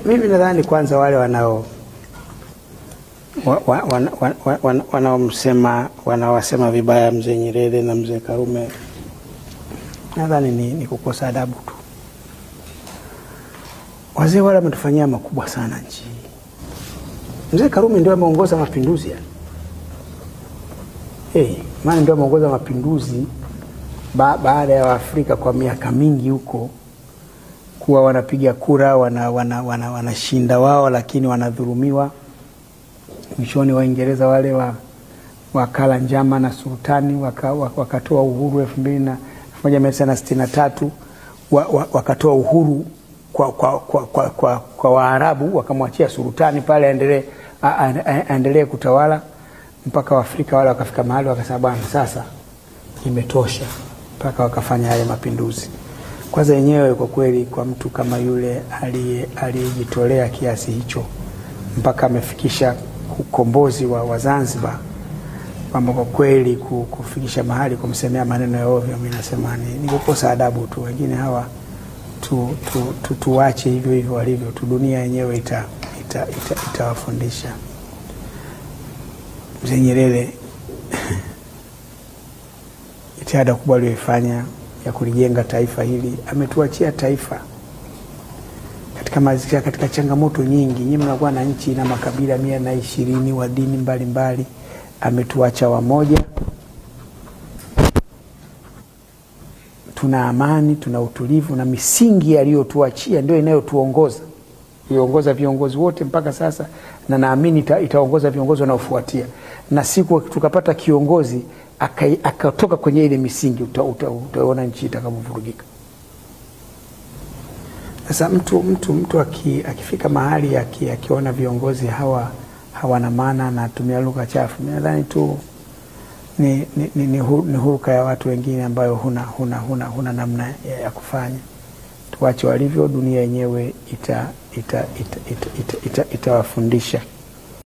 Mimi nadhani kwanza wale wanaowasema vibaya mzee Nyerere na mzee Karume, nadhani ni kukosa adabu tu. Wazee wale wametufanyia makubwa sana nchi. Mzee Karume ndio ameongoza mapinduzi ya. Maana ndio ameongoza mapinduzi baada ya Afrika kwa miaka mingi huko kuwa wanapiga kura, wanashinda wao, lakini wanadhulumiwa. Mwishoni Waingereza wale wakala njama na sultani, wakatoa uhuru 1963, wakatoa uhuru kwa Waarabu, wakamwachia sultani pale aendelee kutawala mpaka Waafrika wale wakafika mahali wakasema bwana sasa imetosha, mpaka wakafanya yale mapinduzi. Kwanza yenyewe kwa kweli kwa mtu kama yule aliyejitolea kiasi hicho mpaka amefikisha ukombozi wa Zanzibar, kwamba kwa kweli kufikisha mahali kumsemea maneno ya ovyo, mimi nasema ni kukosa adabu tu. Wengine hawa tuache hivyo hivyo walivyo tu, dunia yenyewe itawafundisha. Mzee Nyerere jitihada kubwa aliyofanya ya kulijenga taifa hili, ametuachia taifa katika changamoto nyingi. Nyinyi mnakuwa na nchi na makabila 120 wa dini mbalimbali, ametuacha wamoja. Tuna amani, tuna utulivu, na misingi aliyotuachia ndio inayotuongoza. Iongoza viongozi wote mpaka sasa, na naamini itaongoza viongozi wanaofuatia. Na siku tukapata kiongozi akatoka kwenye ile misingi, utaona nchi itakavurugika. Sasa mtu akifika mahali akiona viongozi hawana maana na tumia lugha chafu, nadhani tu ni huruka ya watu wengine ambayo huna namna ya kufanya. Tuache walivyo, dunia yenyewe itawafundisha.